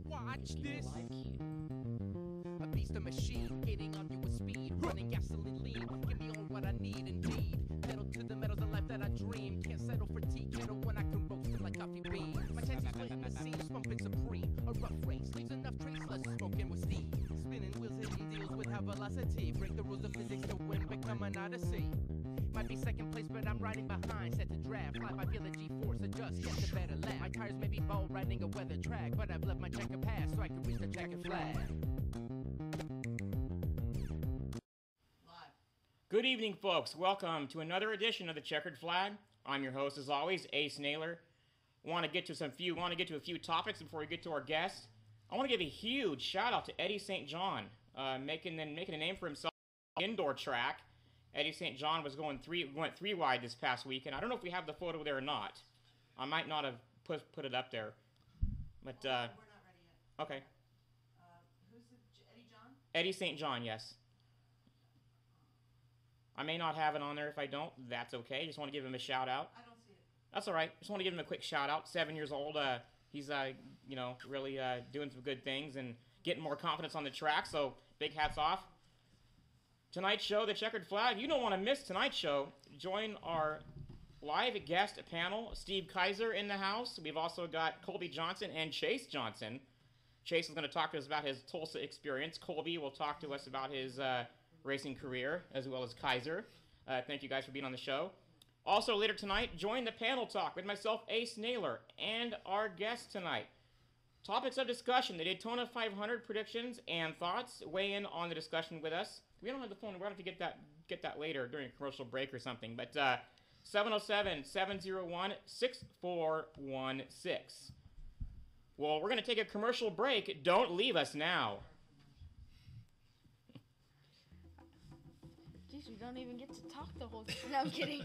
Watch this. A beast of machine, hitting on you with speed, running gasoline lean. Give me all what I need, indeed. Pedal to the metals, the life that I dream. Can't settle for tea, kettle when I can roast it like coffee bean. My chances within the scene, pumping supreme. A rough race leaves enough traceless, smoking with steam. Spinning wheels, hitting deals with high velocity. Break the rules of physics to win, become an odyssey. Might be second place, but I'm riding behind. Set to draft, fly by, feel the G-force adjust, get the better lap. My tires may be bold, riding a weather track, but I've left my checker pass so I can reach the checkered flag. Good evening, folks. Welcome to another edition of the Checkered Flag. I'm your host, as always, Ace Naylor. Want to get to a few topics before we get to our guest. I want to give a huge shout out to Eddie St. John, making a name for himself on the indoor track. Eddie St. John went three wide this past weekend. I don't know if we have the photo there or not. I might not have put it up there, but we're not ready yet. Okay. Who's Eddie John? Eddie St. John, yes. I may not have it on there. If I don't, that's okay. Just want to give him a shout out. I don't see it. That's all right. Just want to give him a quick shout out. 7 years old. He's really doing some good things and getting more confidence on the track. So big hats off. Tonight's show, the Checkered Flag. You don't want to miss tonight's show. Join our live guest panel. Steve Kaiser in the house. We've also got Colby Johnson and Chase Johnson. Chase is going to talk to us about his Tulsa experience. Colby will talk to us about his racing career, as well as Kaiser. Thank you guys for being on the show. Also later tonight, join the panel talk with myself, Ace Naylor, and our guest tonight. Topics of discussion, the Daytona 500 predictions and thoughts. Weigh in on the discussion with us. We don't have the phone. We're going to have to get that later during a commercial break or something. But 707-701-6416. Well, we're going to take a commercial break. Don't leave us now. Jeez, we don't even get to talk the whole time. No, I'm kidding.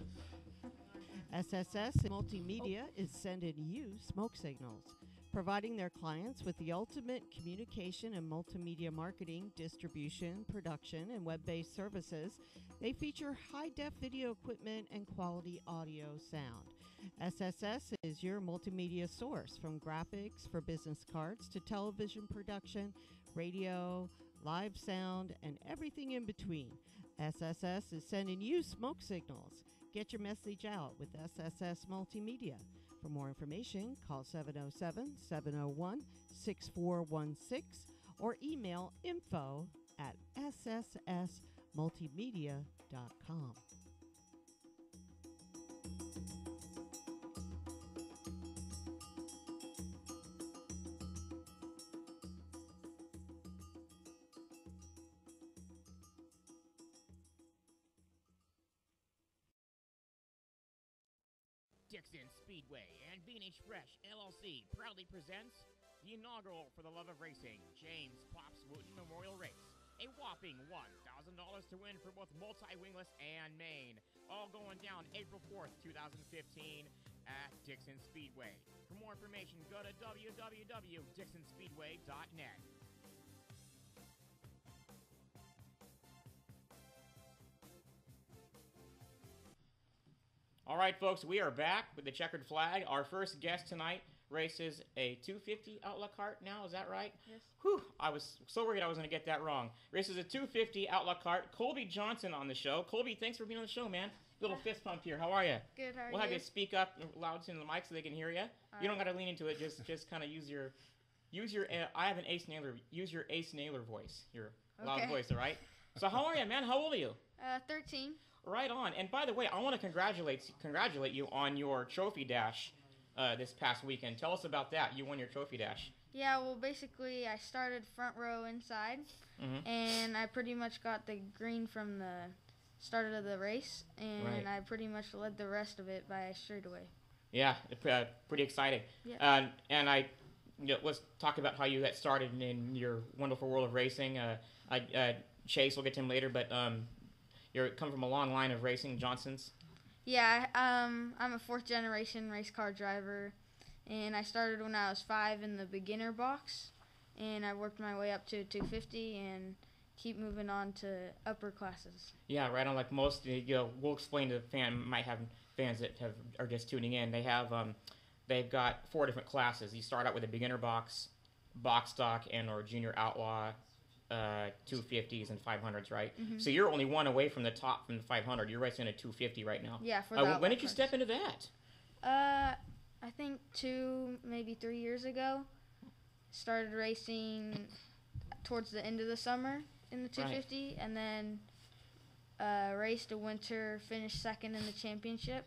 SSS Multimedia is sending you smoke signals, providing their clients with the ultimate communication and multimedia marketing, distribution, production, and web-based services. They feature high-def video equipment and quality audio sound. SSS is your multimedia source, from graphics for business cards to television production, radio, live sound, and everything in between. SSS is sending you smoke signals. Get your message out with SSS Multimedia. For more information, call 707-701-6416 or email info@sssmultimedia.com. Dixon Speedway and Beanish Fresh LLC proudly presents the inaugural For the Love of Racing James Pops Wooten Memorial Race. A whopping $1,000 to win for both multi-wingless and main. All going down April 4th, 2015 at Dixon Speedway. For more information, go to www.dixonspeedway.net. All right, folks, we are back with the Checkered Flag. Our first guest tonight races a 250 Outlaw cart now, is that right? Yes. Whew, I was so worried I was going to get that wrong. Races a 250 Outlaw cart. Colby Johnson on the show. Colby, thanks for being on the show, man. Little fist pump here. How are you? Good, how are you? We'll have you speak up loud into the mic so they can hear you. You don't got to lean into it. Just kind of use your. I have an Ace Naylor. Use your Ace Naylor voice. Your loud voice, all right? So how are you, man? How old are you? 13. Right on. And by the way, I want to congratulate you on your trophy dash this past weekend. Tell us about that. You won your trophy dash. Yeah, well, basically, I started front row inside, and I pretty much got the green from the start of the race, and I pretty much led the rest of it by straightaway. Yeah, pretty exciting. Yeah. And let's talk about how you got started in your wonderful world of racing. Chase, we'll get to him later, but you come from a long line of racing, Johnsons. Yeah, I'm a fourth-generation race car driver, and I started when I was 5 in the beginner box, and I worked my way up to 250, and keep moving on to upper classes. Yeah, right on. Like most, we'll explain to the might have fans that are just tuning in. They've got 4 different classes. You start out with a beginner box stock, and or junior outlaw, 250s and 500s, right? Mm-hmm. So you're only one away from the top from the 500. You're racing a 250 right now. Yeah, for that. When did you step into that? I think 2, maybe 3 years ago. Started racing towards the end of the summer in the 250, and then raced a winter, finished second in the championship,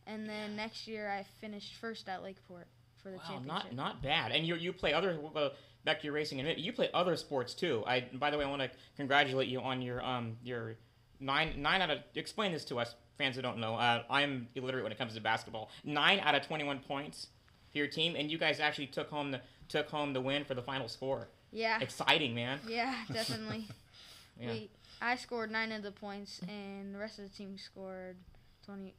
and then next year I finished first at Lakeport for the championship. Not bad. And you play other. We'll go back to your racing in a minute. You play other sports too. By the way, I want to congratulate you on your 9 out of. Explain this to us, fans who don't know. I'm illiterate when it comes to basketball. 9 out of 21 points for your team, and you guys actually took home the win for the final score. Yeah. Exciting, man. Yeah, definitely. Yeah. I scored 9 of the points, and the rest of the team scored 20.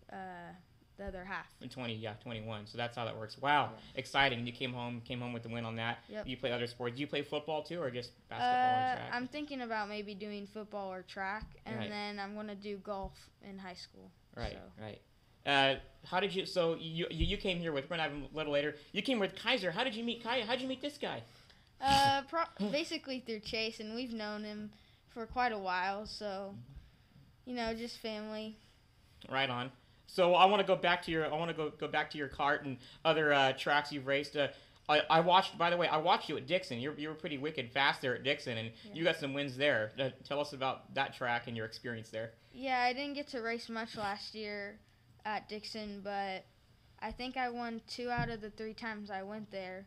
The other half. 21. So that's how that works. Wow, exciting! You came home with the win on that. Yep. You play other sports. Do you play football too, or just basketball or track? I'm thinking about maybe doing football or track, and then I'm gonna do golf in high school. Right. How did you? So you came here with. We're gonna have a little later. You came with Kaiser. How did you meet Kaiser? How did you meet this guy? Basically through Chase, and we've known him for quite a while. So, just family. Right on. So I want to go back to your kart and other tracks you've raced. I watched. By the way, I watched you at Dixon. You were pretty wicked fast there at Dixon, and you got some wins there. Tell us about that track and your experience there. Yeah, I didn't get to race much last year at Dixon, but I think I won 2 out of the 3 times I went there,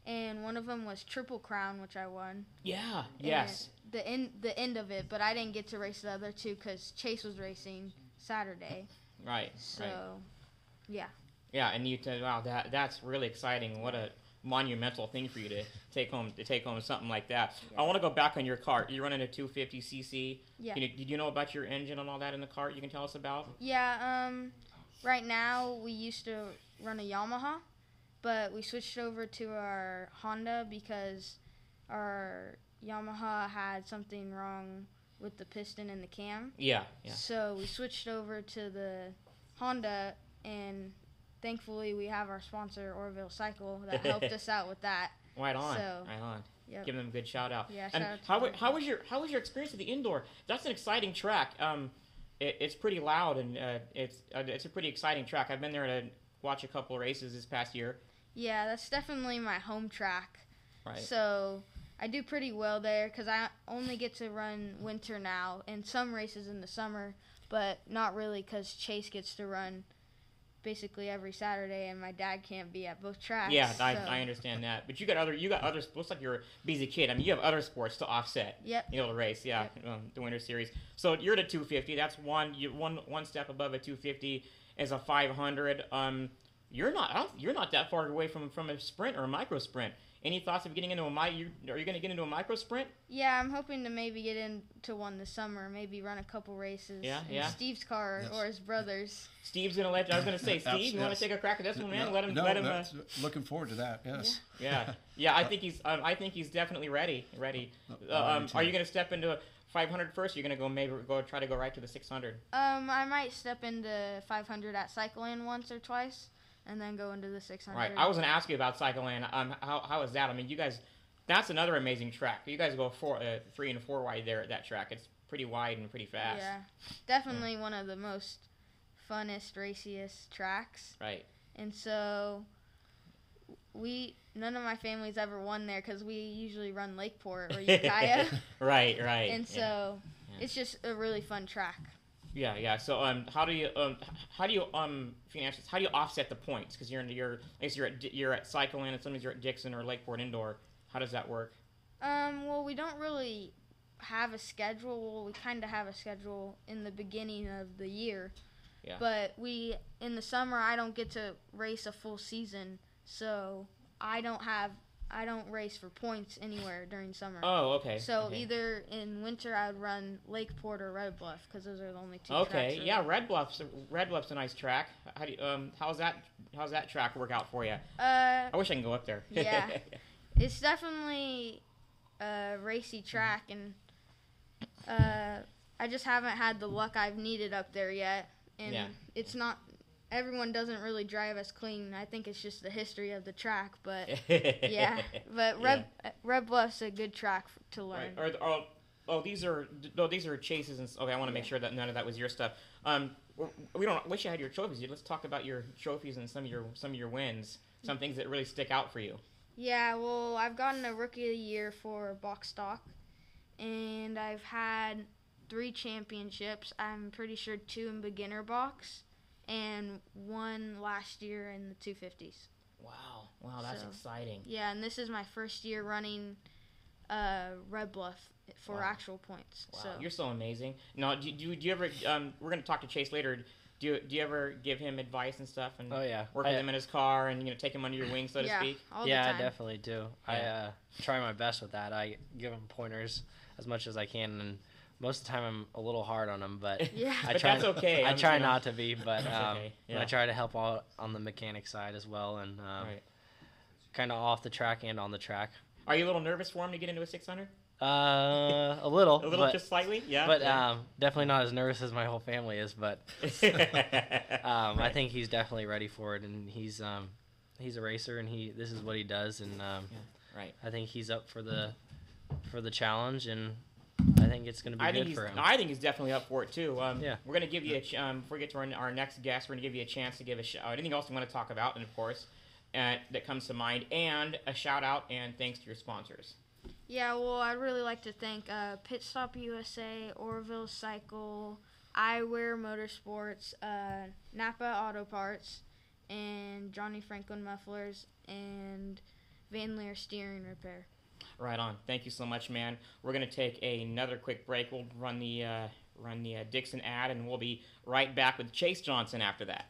and one of them was Triple Crown, which I won. Yeah. Yes. The end of it, but I didn't get to race the other 2 because Chase was racing Saturday. Right. So, yeah. Yeah, and wow, that's really exciting. What a monumental thing for you to take home something like that. Yeah. I want to go back on your kart. You're running a 250cc. Yeah. Did you know about your engine and all that in the kart? You can tell us about. Yeah. Right now we used to run a Yamaha, but we switched over to our Honda because our Yamaha had something wrong with the piston and the cam. Yeah. So we switched over to the Honda, and thankfully we have our sponsor Orville Cycle that helped us out with that. Right on. Yep. Give them a good shout out. Yeah. And how was your experience at the indoor? That's an exciting track. It's pretty loud, and it's a pretty exciting track. I've been there to watch a couple of races this past year. Yeah, that's definitely my home track. Right. So I do pretty well there because I only get to run winter now and some races in the summer, but not really because Chase gets to run basically every Saturday and my dad can't be at both tracks. Yeah, so. I understand that. But you got other looks like you're a busy kid. I mean, you have other sports to offset. Yep. To race. Yeah. Yep. The Winter Series. So you're at a 250. That's one step above a 250 is a 500. You're not that far away from a sprint or a micro sprint. Any thoughts of getting into are you going to get into a micro sprint? Yeah, I'm hoping to maybe get into one this summer. Maybe run a couple races. Yeah. Steve's car or his brother's. Steve's going to let you. I was going to say, Steve, you want to take a crack at this one, man? Let him. Looking forward to that. Yes. Yeah. I think he's definitely ready. Are you going to step into 500 first? Or are you going to try to go right to the 600? I might step into 500 at Cycleland once or twice. And then go into the 600. Right. I was going to ask you about Cycleland. How is that? I mean, you guys, that's another amazing track. You guys go 3 and 4 wide there at that track. It's pretty wide and pretty fast. Yeah. Definitely one of the most funnest, raciest tracks. Right. And so none of my family's ever won there because we usually run Lakeport or Ukiah. Right. And so it's just a really fun track. Yeah. So how do you offset the points? Because you're at Cycleland and sometimes you're at Dixon or Lakeport Indoor. How does that work? Well, we don't really have a schedule. Well, we kind of have a schedule in the beginning of the year. Yeah. But in the summer I don't get to race a full season, so I don't race for points anywhere during summer. Oh, okay. So either in winter I would run Lakeport or Red Bluff because those are the only 2 tracks. Okay, yeah, Red Bluff's a nice track. How's that track work out for you? I wish I can go up there. Yeah, it's definitely a racy track, and I just haven't had the luck I've needed up there yet, and it's not. Everyone doesn't really drive as clean. I think it's just the history of the track, but yeah. But Red Bluff's a good track to learn. Right. These are Chase's. Okay, I want to make sure that none of that was your stuff. We don't wish you had your trophies. Let's talk about your trophies and some of your wins. Some things that really stick out for you. Yeah, well, I've gotten a Rookie of the Year for box stock, and I've had 3 championships. I'm pretty sure 2 in beginner box, and 1 last year in the 250s. Wow, that's exciting. Yeah, and this is my first year running Red Bluff for actual points. Wow, so you're so amazing. Now, do you ever? We're going to talk to Chase later. Do you ever give him advice and stuff? And work with him in his car and take him under your wing, so to speak. All the time. I definitely do. Yeah. I try my best with that. I give him pointers as much as I can, and most of the time I'm a little hard on him, but that's okay. I try not to be, but okay. I try to help out on the mechanic side as well, and kind of off the track and on the track. Are you a little nervous for him to get into a 600? A little, but, just slightly, yeah. But definitely not as nervous as my whole family is. But I think he's definitely ready for it, and he's a racer, and this is what he does, and I think he's up for the challenge, and I think it's going to be good for him. I think he's definitely up for it too. Yeah. We're going to give you before we get to our next guest, we're going to give you a chance to give a shout. Anything else you want to talk about, and of course, that comes to mind, and a shout out and thanks to your sponsors. Yeah, well, I'd really like to thank Pit Stop USA, Orville Cycle, Eyewear Motorsports, Napa Auto Parts, and Johnny Franklin Mufflers, and Van Leer Steering Repair. Right on. Thank you so much, man. We're going to take another quick break. We'll run the Dixon ad, and we'll be right back with Chase Johnson after that.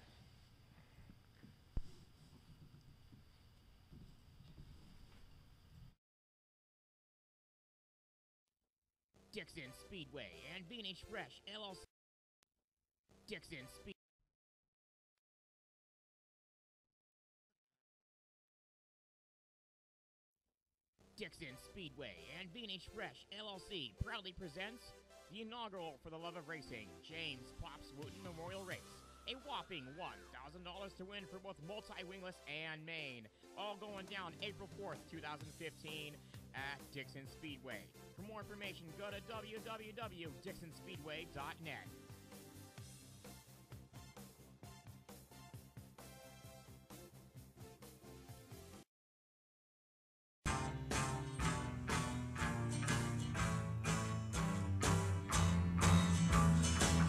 Dixon Speedway and B&H Fresh LLC. Dixon Speed. Dixon Speedway and B&H Fresh LLC proudly presents the inaugural For the Love of Racing James Pops Wooten Memorial Race. A whopping $1,000 to win for both multi-wingless and main. All going down April 4th, 2015 at Dixon Speedway. For more information, go to www.dixonspeedway.net.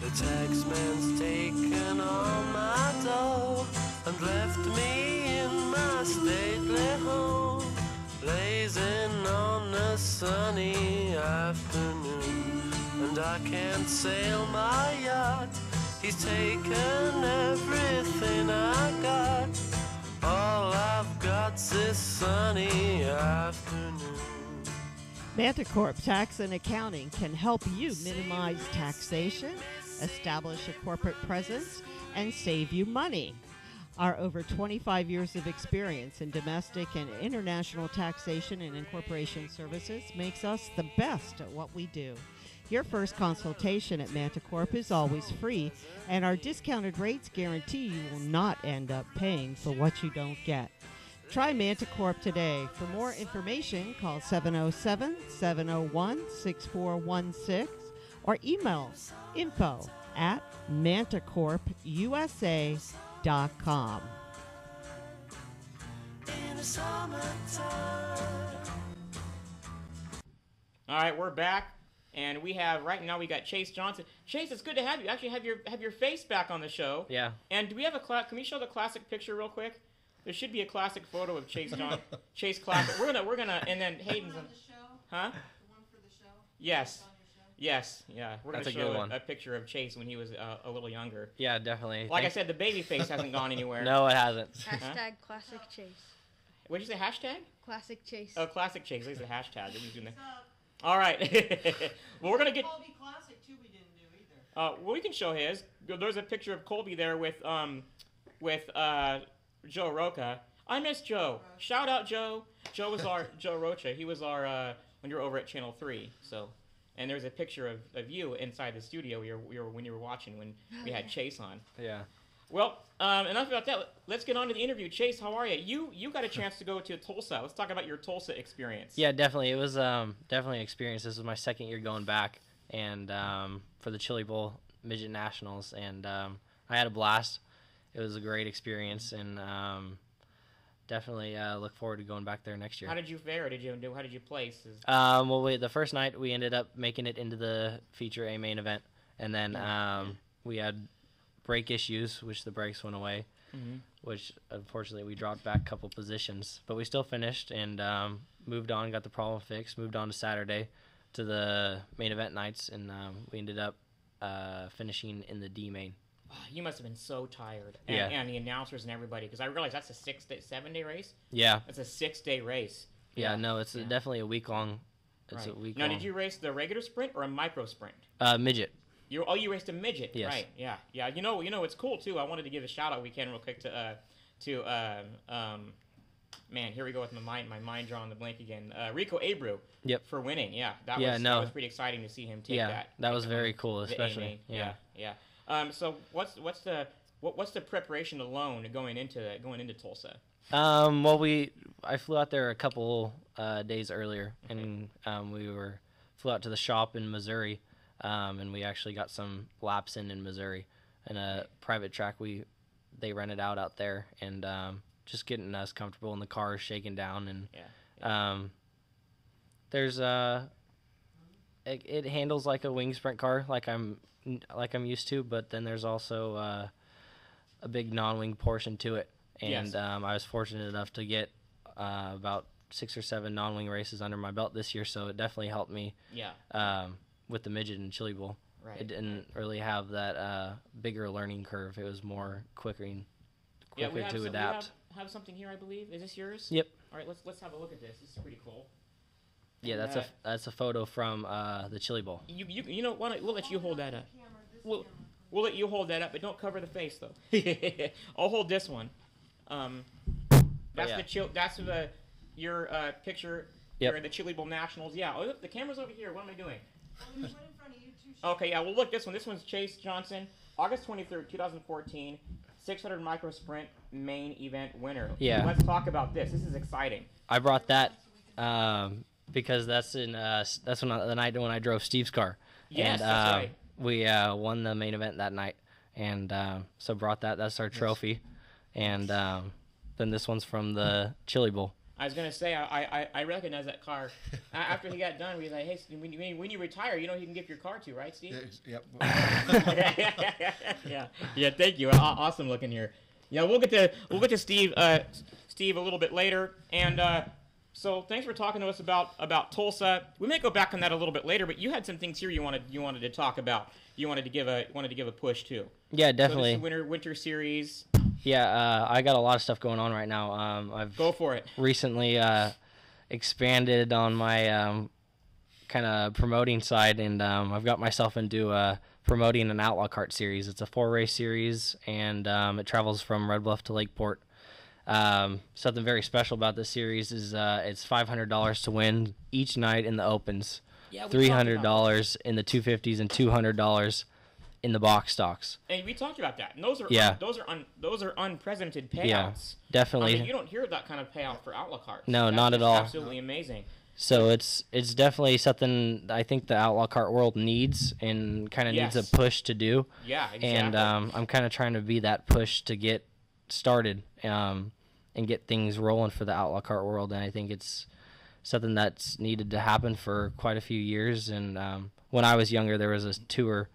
The taxman's taken all my dough and left me in my stately home, blazing on a sunny afternoon. And I can't sail my yacht, he's taken everything I got. All I've got's this sunny afternoon. Manticorp Tax and Accounting can help you minimize taxation, establish a corporate presence, and save you money. Our over 25 years of experience in domestic and international taxation and incorporation services makes us the best at what we do. Your first consultation at Manticorp is always free, and our discounted rates guarantee you will not end up paying for what you don't get. Try Manticorp today. For more information, call 707-701-6416 or email info@manticorpusa.com. All right, we're back, and we got Chase Johnson. Chase, it's good to have you. Actually, have your face back on the show. Yeah. And do we have can we show the classic picture real quick? There should be a classic photo of Chase Chase Classic. We're gonna, and then Hayden's on the show. Huh? The one for the show. Yes. Yes. Yeah. We're gonna show a picture of Chase when he was a little younger. Yeah, definitely. Like I said, the baby face hasn't gone anywhere. No, it hasn't. Hashtag Classic Chase. What'd you say? Hashtag? Classic Chase. Oh, Classic Chase. There's a hashtag. All right. Well, we're gonna get. Colby Classic too. We didn't do either. Well, we can show his. There's a picture of Colby there with Joe Roca. I miss Joe. Shout out Joe. Joe Rocha. He was our when you were over at Channel 3. So and there's a picture of you inside the studio when you were watching when we had Chase on. Yeah. Well, enough about that. Let's get on to the interview. Chase, how are you? You got a chance to go to Tulsa. Let's talk about your Tulsa experience. Yeah, definitely. It was definitely an experience. This was my second year going back, and for the Chili Bowl Midget Nationals, and I had a blast. It was a great experience, and definitely look forward to going back there next year. How did you fare? How did you place? Well, the first night we ended up making it into the feature A main event, and then we had brake issues, which the brakes went away, which unfortunately we dropped back a couple positions, but we still finished and moved on, got the problem fixed, moved on to Saturday to the main event nights, and we ended up finishing in the D main. Oh, you must have been so tired, and the announcers and everybody, because I realized that's a 7-day race. Yeah, it's a 6-day race. Yeah, no, it's definitely a week long. It's right. a week now, long. did you race the regular sprint or a micro sprint? Midget. You raced a midget, yes. Right? Yeah. You know, it's cool too. I wanted to give a shout out. We can real quick to man, here we go with my mind drawing the blank again. Rico Abreu. Yep. For winning, that was pretty exciting to see him take that. That was very cool, especially. Yeah. So what's the preparation alone going into Tulsa? Well, I flew out there a couple days earlier, and we flew out to the shop in Missouri. And we actually got some laps in Missouri, and a private track they rented out there, and just getting us comfortable in the car, shaking down, and there's it handles like a wing sprint car, like I'm used to, but then there's also a big non-wing portion to it, and I was fortunate enough to get about 6 or 7 non-wing races under my belt this year, so it definitely helped me. With the midget and Chili Bowl. Right. It didn't really have that bigger learning curve. It was more quicker to adapt. We have something here, I believe. Is this yours? Yep. All right, let's have a look at this. This is pretty cool. Yeah, and, that's a photo from the Chili Bowl. You know, we'll let you hold that up. We'll let you hold that up, but don't cover the face though. I'll hold this one. That's your picture. Yep. During the Chili Bowl Nationals. Yeah. Oh, look, the camera's over here. What am I doing? Okay, yeah, well, look, this one. This one's Chase Johnson, August 23rd, 2014, 600 micro sprint main event winner. Yeah. Let's talk about this. This is exciting. I brought that because that's the night when I drove Steve's car. Yes, and, that's right. We won the main event that night, and so brought that. That's our trophy. And then this one's from the Chili Bowl. I was gonna say I recognize that car. After he got done, we was like, hey, when you retire, you know who you can give your car to, right, Steve? Yep. Yeah. Thank you. Awesome looking here. Yeah, we'll get to Steve a little bit later, and so thanks for talking to us about Tulsa. We may go back on that a little bit later, but you had some things here you wanted to talk about. You wanted to give a push to. Yeah, definitely. So this is winter series. Yeah, I got a lot of stuff going on right now. I've go for it. Recently expanded on my kind of promoting side, and I've got myself into promoting an Outlaw Kart series. It's a 4-race series, and it travels from Red Bluff to Lakeport. Something very special about this series is it's $500 to win each night in the opens, $300 in the 250s, and $200 in the box stocks. And we talked about that. And those are unprecedented payouts. Yeah, definitely. I mean, you don't hear that kind of payout for Outlaw Karts. No, not at all. Absolutely amazing. So it's definitely something I think the Outlaw Kart world needs and kind of needs a push to do. Yeah, exactly. And I'm kind of trying to be that push to get started and get things rolling for the Outlaw Kart world. And I think it's something that's needed to happen for quite a few years. And when I was younger, there was a tour,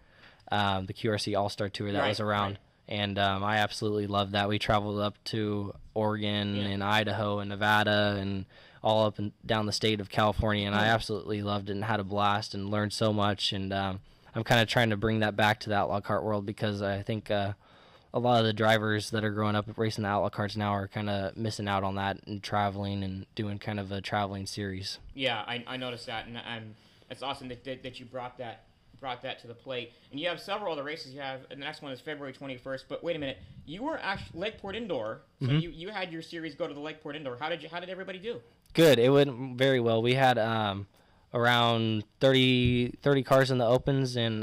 the QRC All-Star Tour that was around. Right. And I absolutely loved that. We traveled up to Oregon and Idaho and Nevada and all up and down the state of California, and I absolutely loved it and had a blast and learned so much. And I'm kind of trying to bring that back to the Outlaw Kart world because I think a lot of the drivers that are growing up racing the Outlaw Karts now are kind of missing out on that and traveling and doing kind of a traveling series. Yeah, I noticed that, and it's awesome that you brought that to the plate. And you have several other races. You have, and the next one is February 21st. But wait a minute, you were actually Lakeport Indoor, so you had your series go to the Lakeport Indoor. How did everybody do? Good. It went very well. We had around 30 cars in the opens and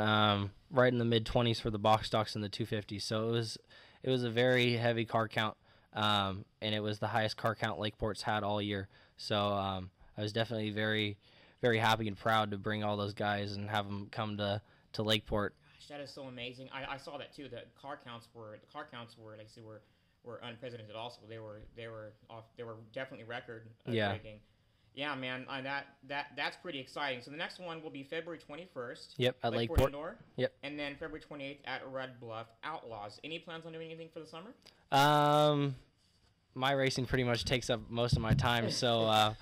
right in the mid-20s for the box stocks and the 250. So it was a very heavy car count, and it was the highest car count Lakeport's had all year. So I was definitely very, very happy and proud to bring all those guys and have them come to Lakeport. Gosh, that is so amazing. I saw that too. The car counts were like I said were unprecedented. Also, they were definitely record breaking. Yeah, man, that's pretty exciting. So the next one will be February 21st. Yep, at Lakeport. Indoor. Yep. And then February 28th at Red Bluff Outlaws. Any plans on doing anything for the summer? My racing pretty much takes up most of my time. So right.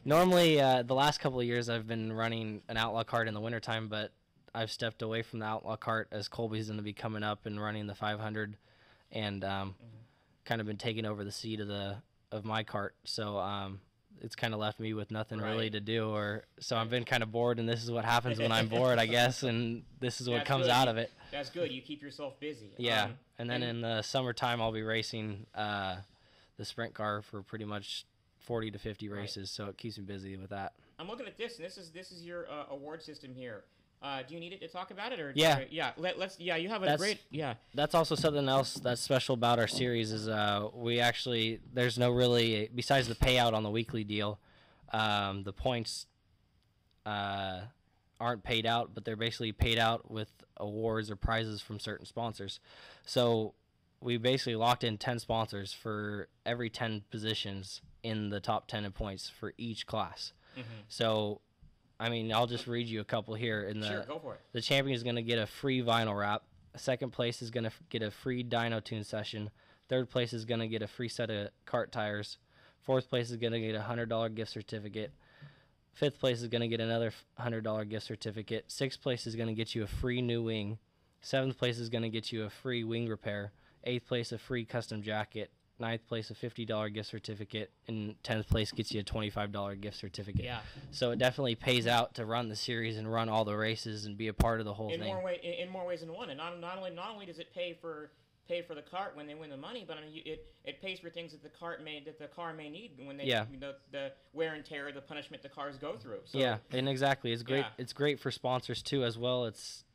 Normally the last couple of years I've been running an outlaw cart in the wintertime, but I've stepped away from the outlaw cart as Colby's going to be coming up and running the 500, and kind of been taking over the seat of my cart. So it's kind of left me with nothing really to do, so I've been kind of bored, and this is what happens when I'm bored, I guess, and this is what comes out of it. That's good. You keep yourself busy. Yeah, and then in the summertime I'll be racing the sprint car for pretty much 40 to 50 races, so it keeps me busy with that. I'm looking at this, and this is your award system here. Do you need it to talk about it, or let's you have a great That's also something else that's special about our series is we actually there's no really besides the payout on the weekly deal, the points aren't paid out, but they're basically paid out with awards or prizes from certain sponsors. So we basically locked in 10 sponsors for every 10 positions in the top 10 in points for each class. So I mean, I'll just read you a couple here. Sure, go for it. The champion is going to get a free vinyl wrap. Second place is going to get a free dyno tune session. Third place is going to get a free set of kart tires. Fourth place is going to get a $100 gift certificate. Fifth place is going to get another $100 gift certificate. Sixth place is going to get you a free new wing. Seventh place is going to get you a free wing repair. Eighth place, a free custom jacket. Ninth place, a $50 gift certificate, and 10th place gets you a $25 gift certificate. Yeah. So it definitely pays out to run the series and run all the races and be a part of the whole thing. In more ways than one. And not only does it pay for the cart when they win the money, but I mean it pays for things that the car may need when they the wear and tear, the punishment the cars go through. So, yeah, and exactly, it's great. Yeah. It's great for sponsors too as well.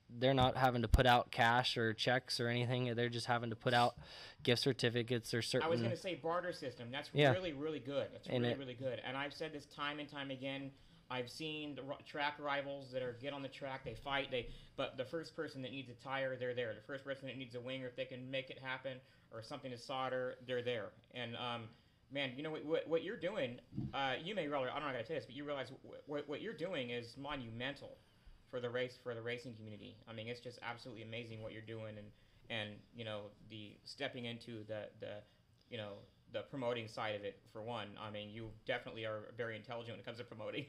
They're not having to put out cash or checks or anything. They're just having to put out gift certificates or certain. I was going to say barter system. That's really, really good. That's really good. And I've said this time and time again. I've seen the track rivals that get on the track. They fight. But the first person that needs a tire, they're there. The first person that needs a wing, or if they can make it happen, or something to solder, they're there. And man, you know what you're doing. You may realize, I'm not going to tell you this, but you realize what you're doing is monumental for the racing community. I mean, it's just absolutely amazing what you're doing, and you know, the stepping into the promoting side of it for one. I mean, you definitely are very intelligent when it comes to promoting.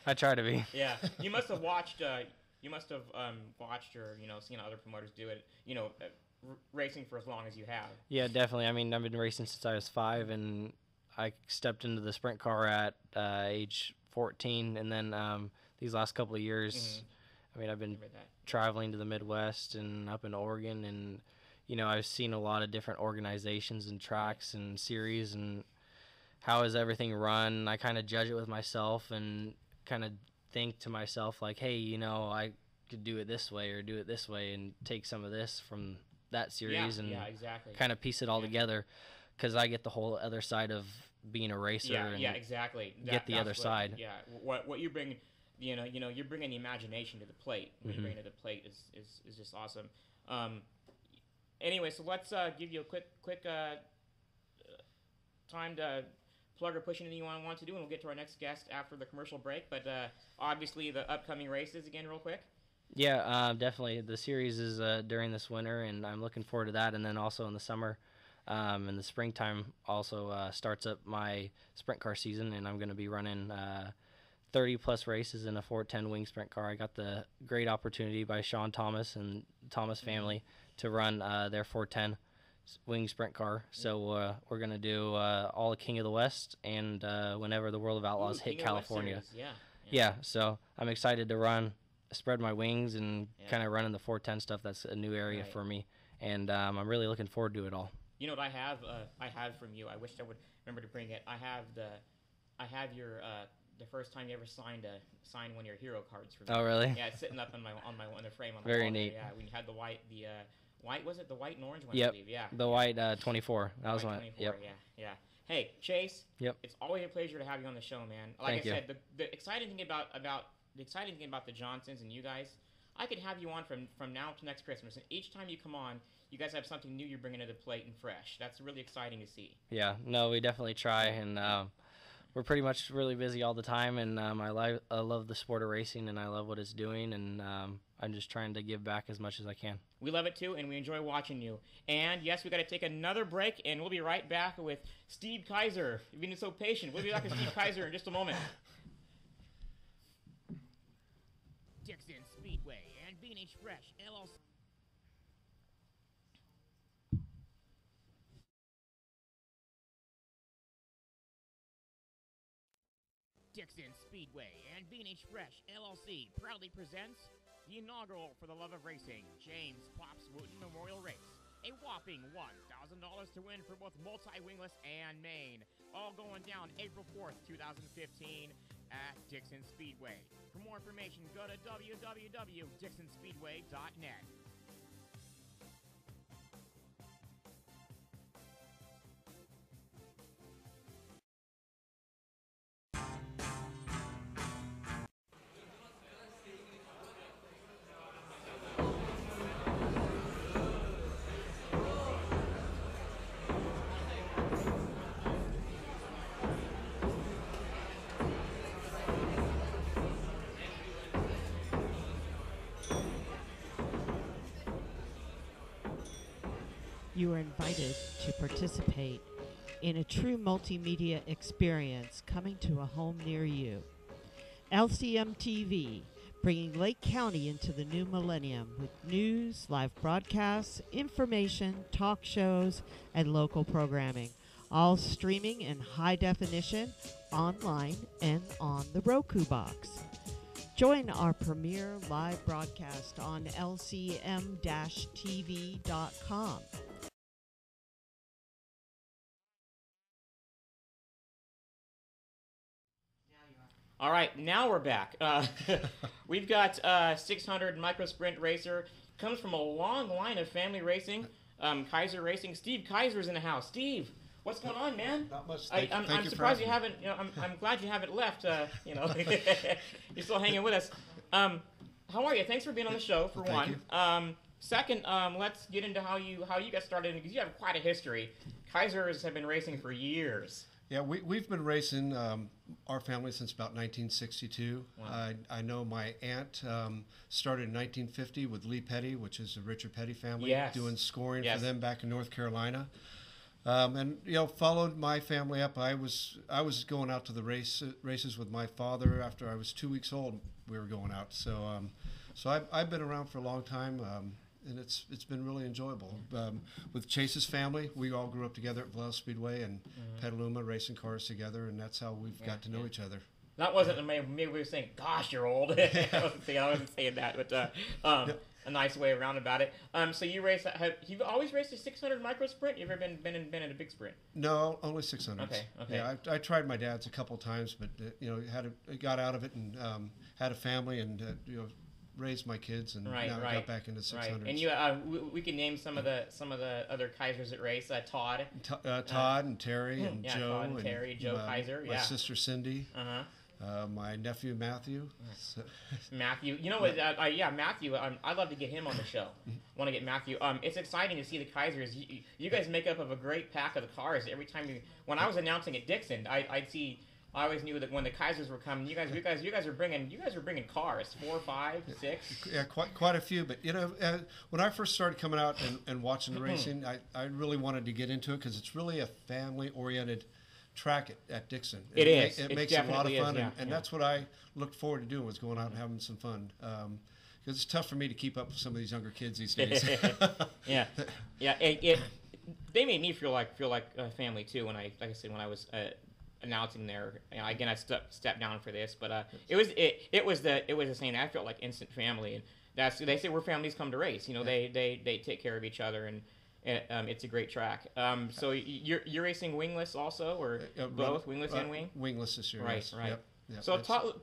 I try to be. Yeah, you must have watched. You must have watched or seen other promoters do it. Racing for as long as you have. Yeah, definitely. I mean, I've been racing since I was 5, and I stepped into the sprint car at age 14, and then these last couple of years, I mean, I've been traveling to the Midwest and up in Oregon, and I've seen a lot of different organizations and tracks and series, and how is everything run. I kind of judge it with myself and kind of think to myself like, hey, I could do it this way or do it this way and take some of this from that series and exactly. kind of piece it all together, because I get the whole other side of being a racer. Exactly. Get the other side. Yeah, what you bring. You're bringing the imagination to the plate. What you bring to the plate is just awesome. Anyway, so let's give you a quick time to plug or push anything you want to do, and we'll get to our next guest after the commercial break. But obviously, the upcoming races again, real quick. Yeah, definitely. The series is during this winter, and I'm looking forward to that. And then also in the summer, in the springtime, also starts up my sprint car season, and I'm going to be running 30-plus races in a 410 wing sprint car. I got the great opportunity by Sean Thomas and Thomas family to run their 410 wing sprint car. So we're going to do all of King of the West and whenever the World of Outlaws hit California. Yeah, so I'm excited to spread my wings and kind of run in the 410 stuff. That's a new area for me, and I'm really looking forward to it all. You know what I have from you? I wish I would remember to bring it. I have your the first time you ever signed one of your hero cards for me. Oh, really? Yeah, it's sitting up on the frame on the Very wall there. neat. Yeah, we had the white was it the white and orange one? Yep. I believe. Yeah. The white 24. That was one. Yep. Yeah. Hey, Chase. Yep. It's always a pleasure to have you on the show, man. Like Thank you. I said, the exciting thing about the Johnsons and you guys, I could have you on from now to next Christmas, and each time you come on, you guys have something new you're bringing to the plate and fresh. That's really exciting to see. Yeah. No, we definitely try, and we're pretty much really busy all the time, and I love the sport of racing, and I love what it's doing, and I'm just trying to give back as much as I can. We love it too, and we enjoy watching you. And yes, we got to take another break, and we'll be right back with Steve Kaiser. You've been so patient. We'll be back with Steve Kaiser in just a moment. Dixon Speedway and B&H Fresh LLC. Dixon Speedway and B&H Fresh LLC proudly presents the inaugural For the Love of Racing James Pops Wooten Memorial Race. A whopping $1,000 to win for both multi-wingless and main. All going down April 4th, 2015 at Dixon Speedway. For more information, go to www.dixonspeedway.net. You are invited to participate in a true multimedia experience coming to a home near you. LCM TV, bringing Lake County into the new millennium with news, live broadcasts, information, talk shows, and local programming, all streaming in high definition, online, and on the Roku box. Join our premiere live broadcast on lcm-tv.com. All right, now we're back. We've got 600 Micro Sprint Racer. Comes from a long line of family racing. Kaiser Racing. Steve Kaiser's in the house. Steve, what's going on, man? Not much. I'm surprised you haven't. I'm glad you haven't left. You're still hanging with us. How are you? Thanks for being on the show. For one. Second, let's get into how you got started, because you have quite a history. Kaisers have been racing for years. Yeah, we've been racing our family since about 1962. Wow. I know my aunt started in 1950 with Lee Petty, which is the Richard Petty family, Yes. doing scoring Yes. for them back in North Carolina. And followed my family up. I was going out to the races with my father after I was 2 weeks old. We were going out, so I've been around for a long time. And it's been really enjoyable. With Chase's family, we all grew up together at Vallejo Speedway and Petaluma racing cars together, and that's how we've got to know each other. That wasn't maybe we were saying, "Gosh, you're old." I wasn't saying that, but a nice way around about it. So you race? You've always raced a 600 Micro Sprint? You ever been in a big sprint? No, only 600s. Okay. Yeah, I tried my dad's a couple times, but got out of it and had a family and raised my kids, and now I got back into 600s. Right. And we can name some of the other Kaisers that race. Todd and Terry and Joe. Todd and Terry, Joe Kaiser. My sister Cindy. My nephew Matthew. Matthew, Matthew. I'd love to get him on the show. Want to get Matthew? It's exciting to see the Kaisers. You guys make up of a great pack of the cars. Every time when I was announcing at Dixon, I'd see. I always knew that when the Kaisers were coming, you guys were bringing cars, 4, 5, 6. Yeah, quite a few. But when I first started coming out and watching the racing, I really wanted to get into it because it's really a family-oriented track at Dixon. It is. It makes it a lot of fun, and that's what I looked forward to doing, was going out and having some fun. Because it's tough for me to keep up with some of these younger kids these days. Yeah. They made me feel like family too. When I was announcing there, again, I stepped down for this, but it was the same. I felt like instant family, and they say where families come to race. They take care of each other, and it's a great track. So you're racing wingless also, or both wingless and wing? Wingless this year. Right, yes. right. Yep. Yeah, So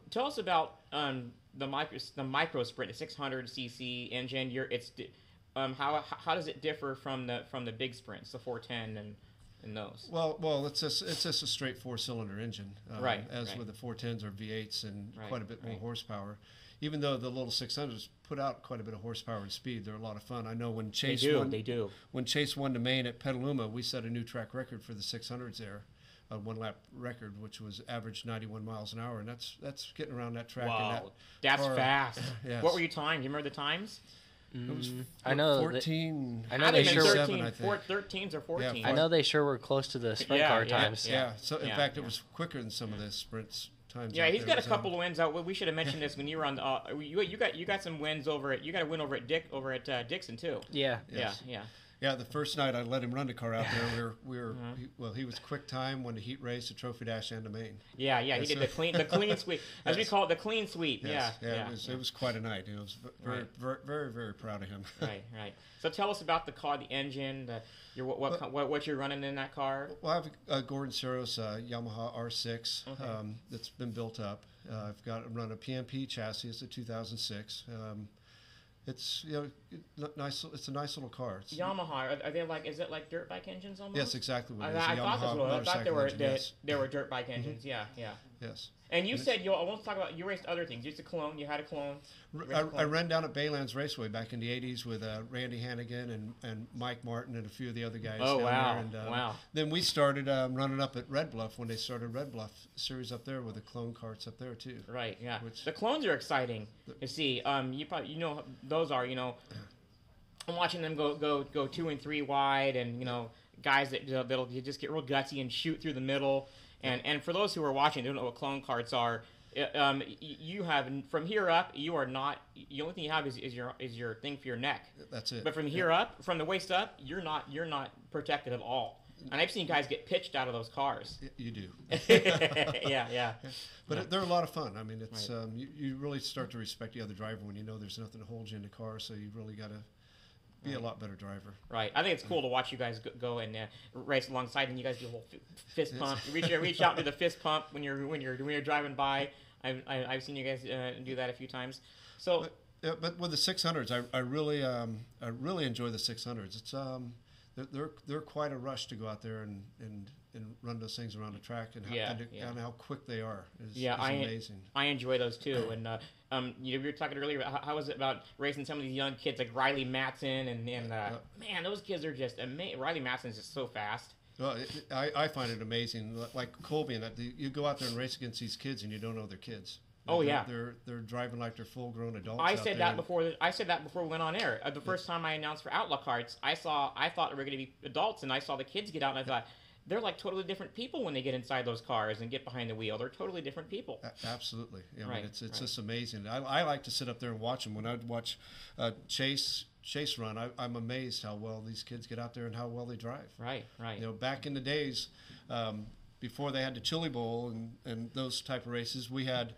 tell us about the micro sprint, the 600cc engine. How does it differ from the big sprints, the 410 and those? Well, it's just a straight 4-cylinder engine, as with the 410s or V8s and quite a bit more horsepower. Even though the little 600s put out quite a bit of horsepower and speed, they're a lot of fun. I know when Chase when Chase won the main at Petaluma, we set a new track record for the 600s there, a 1-lap record, which was average 91 miles an hour, and that's getting around that track. Wow, that's fast. Yes. What were your times? You remember the times? It was I know 14. I know they sure 13, I think. 13s or 14s. I know they sure were close to the sprint car times. Yeah. So in fact, it was quicker than some of the sprints times. Yeah, he's got a couple of wins out. We should have mentioned this when you were on. You got some wins over at. You got a win over at Dixon too. Yeah. Yes. Yeah, the first night I let him run the car out there. He was quick time when the heat race, the trophy dash, and the main. Yeah, he did the clean sweep, as we call it, the clean sweep. Yes. It was quite a night. I was very, very proud of him. Right. So tell us about the car, the engine, what you're running in that car. Well, I have a Gordon Seros Yamaha R6 that's been built up. I've run a PMP chassis. It's a 2006. It's nice. It's a nice little car. Yamaha, are they like? Is it like dirt bike engines almost? Yes, exactly. I thought they were dirt bike engines. Yeah. Yes. And you said I won't talk about. You raced other things. You used a clone. You had a clone. I ran down at Baylands Raceway back in the '80s with Randy Hannigan and Mike Martin and a few of the other guys. Oh wow! There. And, wow. Then we started running up at Red Bluff when they started Red Bluff series up there with the clone carts up there too. Right. Yeah. The clones are exciting to see. You probably those are I'm watching them go 2 and 3 wide, and guys that'll just get real gutsy and shoot through the middle. And for those who are watching, they don't know what clone carts are. You have from here up. You are not. The only thing you have is your thing for your neck. That's it. But from here up, from the waist up, you're not protected at all. And I've seen guys get pitched out of those cars. You do. Yeah. But they're a lot of fun. I mean, it's you really start to respect the other driver when you know there's nothing to hold you in the car. So you really got to be a lot better driver. Right. I think it's cool to watch you guys go and race alongside, and you guys do a whole fist pump. Reach out to the fist pump when you're driving by. I've seen you guys do that a few times. So, but with the 600s, I really enjoy the 600s. It's they're quite a rush to go out there and run those things around the track and how quick they are is amazing. I enjoy those too. And we were talking earlier about how was it about racing some of these young kids like Riley Matson and man, those kids are just amazing. Riley Matson's just so fast. Well, I find it amazing. Like Colby, and you go out there and race against these kids and you don't know they're kids. They're driving like they're full-grown adults. I said that before we went on air. The first time I announced for Outlaw Carts, I thought they were going to be adults, and I saw the kids get out, and I thought they're like totally different people when they get inside those cars and get behind the wheel. They're totally different people. Absolutely. I mean, it's just amazing. I like to sit up there and watch them. When I'd watch Chase run, I'm amazed how well these kids get out there and how well they drive. Right. Back in the days, before they had the Chili Bowl and those type of races, we had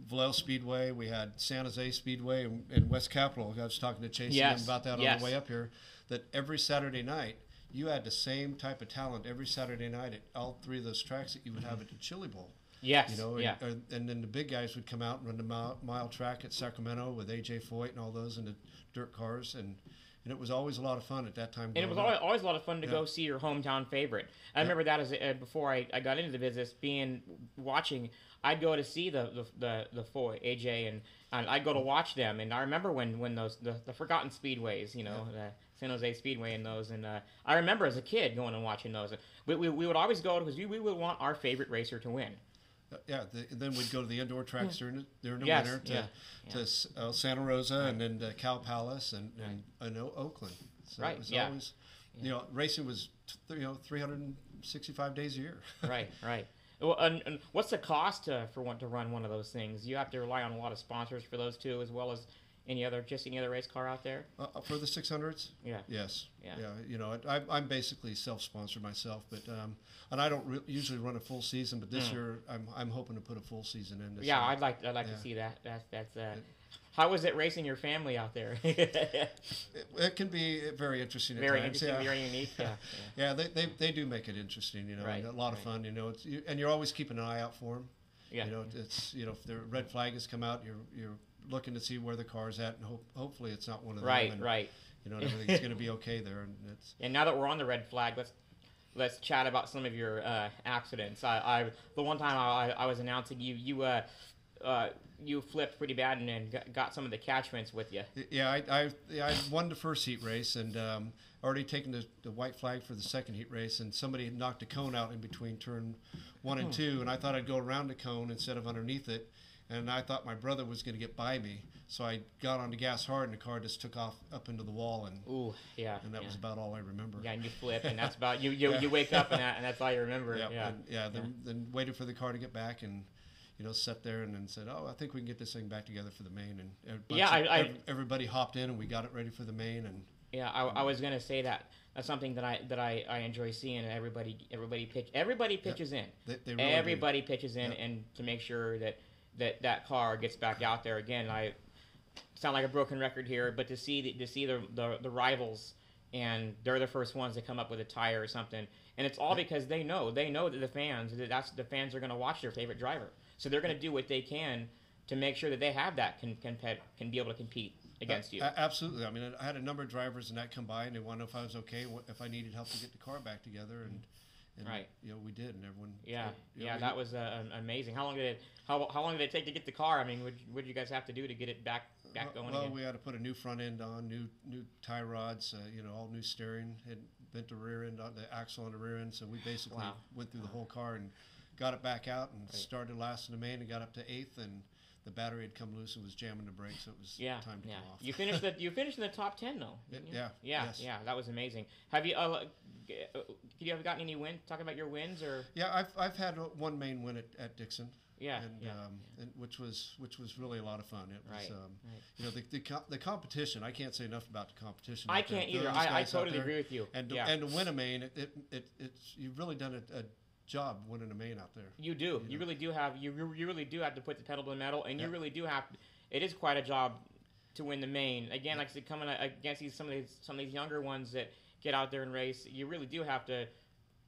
Vallejo Speedway, we had San Jose Speedway, and West Capitol. I was talking to Chase about that on the way up here, that every Saturday night, you had the same type of talent every Saturday night at all three of those tracks that you would have at the Chili Bowl. Yes. And then the big guys would come out and run the mile track at Sacramento with A.J. Foyt and all those in the dirt cars, and it was always a lot of fun at that time. And it was always a lot of fun to go see your hometown favorite. I remember that as before I got into the business, watching. I'd go to see the Foy, AJ, and I'd go to watch them. And I remember when those the forgotten speedways, the San Jose Speedway and those. And I remember as a kid going and watching those. We would always go because we would want our favorite racer to win. Then we'd go to the indoor tracks during the winter to Santa Rosa and then to Cal Palace and Oakland. So it was always, racing was 365 days a year. Right. Well, and what's the cost to run one of those things? You have to rely on a lot of sponsors for those too, as well as any other race car out there. For the 600s? Yeah. Yes. Yeah. I'm basically self-sponsored myself, but and I don't usually run a full season, but this year I'm hoping to put a full season in. This year. I'd like to see that. That's how is it racing your family out there? It can be very interesting. Very at times. interesting, very unique. Yeah. They do make it interesting, and a lot of fun. And you're always keeping an eye out for them. Yeah. You know, it's if the red flag has come out, you're looking to see where the car's at, and hopefully it's not one of them. Right. Right. You know, and everything's going to be okay there, and it's. And now that we're on the red flag, let's chat about some of your accidents. The one time I was announcing you flipped pretty bad and got some of the catchments with you. Yeah, I won the first heat race, and already taken the white flag for the second heat race, and somebody had knocked a cone out in between turn 1 and 2, and I thought I'd go around the cone instead of underneath it, and I thought my brother was going to get by me, so I got on the gas hard, and the car just took off up into the wall, and that was about all I remember. Yeah, and you flip, and that's about you wake up and that's all you remember. Then waited for the car to get back, and sat there and then said, "Oh, I think we can get this thing back together for the main." And everybody hopped in, and we got it ready for the main. And I was gonna say that's something that I enjoy seeing. And everybody pitches in. They really everybody pitches in, and to make sure that car gets back out there again. I sound like a broken record here, but to see the rivals, and they're the first ones to come up with a tire or something, and it's all because they know that the fans are going to watch their favorite driver, so they're going to do what they can to make sure that they have that can be able to compete against you. Absolutely. I mean, I had a number of drivers and that come by, and they wanted to know if I was okay, if I needed help to get the car back together, and right. We did, and everyone. That was amazing. How long did it take to get the car? I mean, what did you guys have to do to get it back going again? Well, we had to put a new front end on, new tie rods, all new steering, had bent the rear end, the axle on the rear end. So we basically went through the whole car and got it back out, and started last in the main and got up to 8th, and the battery had come loose and was jamming the brakes, so it was time to come off. You finished in the top 10 though. Yeah. That was amazing. Have you ever gotten any wins? Talk about your wins, or I've had one main win at Dixon. And which was really a lot of fun. It was the competition. I can't say enough about the competition. I can't either. I totally agree with you. And to win a main, it's you've really done a job winning a main out there. You do. You really do have. You really do have to put the pedal to the metal, and you really do have. It is quite a job to win the main. Again, like I said, coming against some of these younger ones that get out there and race, you really do have to.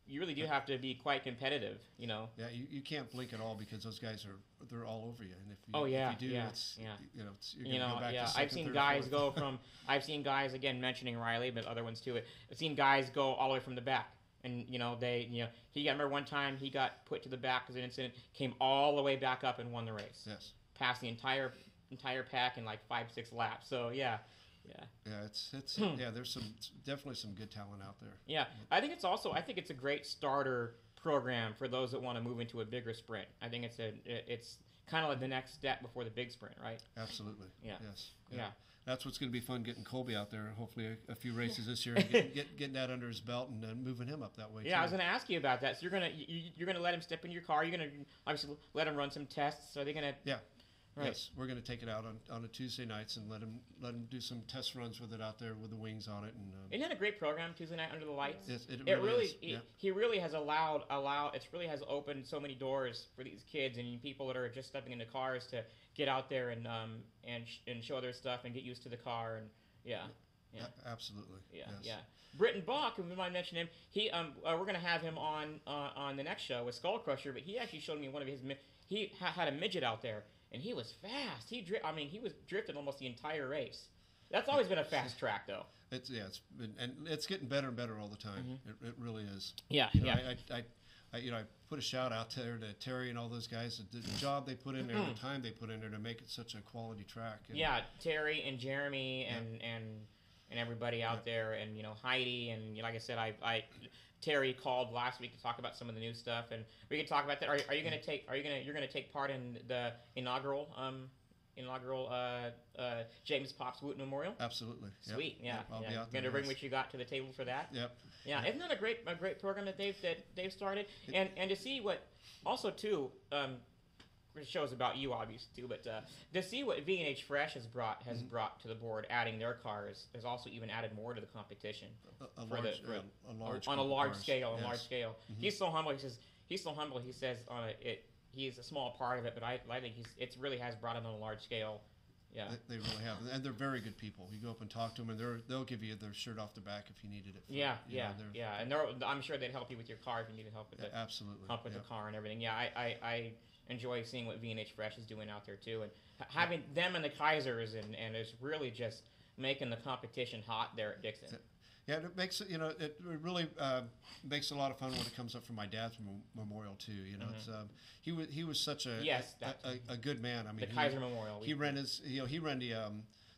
You really do have to be quite competitive, Yeah, you can't blink at all because those guys they're all over you, and if you do, it's you're gonna go back to second, I've seen third, guys fourth. go from. I've seen guys, again mentioning Riley, but other ones too. I've seen guys go all the way from the back. And he got. I remember one time he got put to the back because of an incident, came all the way back up and won the race. Yes. Passed the entire pack in like 5-6 laps. So yeah. It's there's definitely some good talent out there. Yeah, I think it's a great starter program for those that want to move into a bigger sprint. I think it's kind of like the next step before the big sprint, right? Absolutely. Yeah. Yes. Yeah. That's what's going to be fun, getting Colby out there. Hopefully, a few races this year, and getting that under his belt and moving him up that way. Yeah, too. I was going to ask you about that. So you're gonna let him step in your car. You're going to obviously let him run some tests. Are they going to? Yeah. Right. Yes, we're going to take it out on a Tuesday nights and let him do some test runs with it out there with the wings on it. And isn't that a great program, Tuesday night under the lights? Yes, it really is. He really has allowed. It really has opened so many doors for these kids and people that are just stepping into cars to get out there and show their stuff and get used to the car and absolutely. Yeah. Britton Bach, who we might mention him, we're going to have him on the next show with Skull Crusher, but he actually showed me one of his. He had a midget out there. And he was fast. He was drifting almost the entire race. That's always been a fast track, though. It's getting better and better all the time. Mm-hmm. It really is. Yeah, I put a shout out there to Terri and all those guys. The job they put in there, the time they put in there to make it such a quality track. And Terri and Jeremy and everybody out there, and Heidi, and like I said, Terri called last week to talk about some of the new stuff, and we could talk about that. You're going to take part in the inaugural James Pops Wooten Memorial? Absolutely. Sweet. I'll be out there. Going to bring what you got to the table for that. Yep. Yeah. Isn't that a great program that they've started? And to see what also too. It shows about you, obviously, too, but to see what V&H Fresh has brought to the board, adding their cars, has also even added more to the competition on a large scale. Mm-hmm. He's so humble. He says he's a small part of it, but I think it really has brought him on a large scale. Yeah. They really have, and they're very good people. You go up and talk to them, and they'll give you their shirt off their back if you needed it. Yeah. And I'm sure they'd help you with your car if you needed help with it. Absolutely. Help with the car and everything. Yeah, I enjoy seeing what V&H Fresh is doing out there too, and having them and the Kaisers, and it's really just making the competition hot there at Dixon. Yeah, it makes it really makes a lot of fun when it comes up from my dad's memorial too. It's he was such a good man. I mean, the Kaiser Memorial. He ran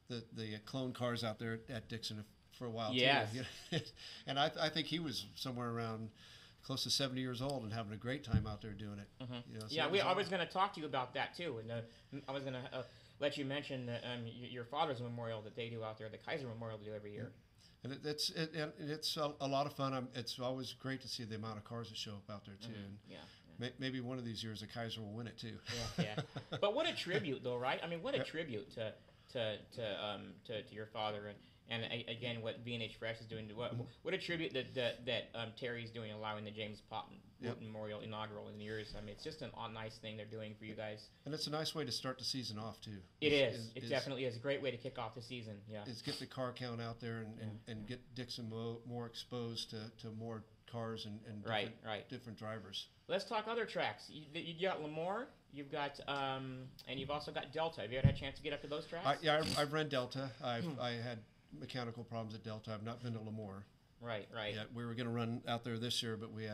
the clone cars out there at Dixon for a while yes. too. And I think he was somewhere around close to 70 years old and having a great time out there doing it. I was going to talk to you about that too, and I was going to let you mention your father's memorial that they do out there, the Kaiser Memorial they do every year. And it's a lot of fun. It's always great to see the amount of cars that show up out there too. And maybe one of these years the Kaiser will win it too. Yeah. But what a tribute, though, right? I mean, what a tribute to your father, and again, what V&H Fresh is doing. What a tribute that Terry's doing, allowing the James Potton Memorial inaugural in years. I mean, it's just a nice thing they're doing for you guys. And it's a nice way to start the season off too. It definitely is a great way to kick off the season. Yeah, is get the car count out there and get Dixon more exposed to more cars and different drivers. Let's talk other tracks. You got Lemoore, you've got and you've also got Delta. Have you ever had a chance to get up to those tracks? I've run Delta. I had mechanical problems at Delta. I've not been to Lemoore. Right. Yeah, we were going to run out there this year, but we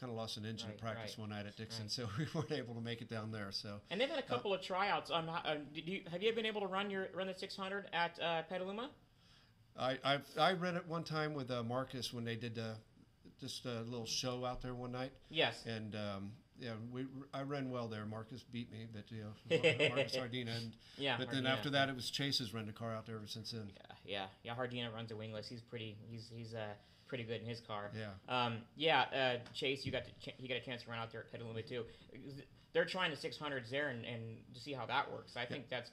kind of lost an engine in practice one night at Dixon, so we weren't able to make it down there. So. And they've had a couple of tryouts. Have you been able to run the 600 at Petaluma? I ran it one time with Marcus when they did just a little show out there one night. Yes. And I ran well there. Marcus beat me, but Marcus Hardina. But then after that, it was Chase's run the car out there ever since then. Yeah. Hardina runs a wingless. He's pretty good in his car. Yeah. Chase, he got a chance to run out there at Petaluma too. They're trying the 600s there and to see how that works. I think that's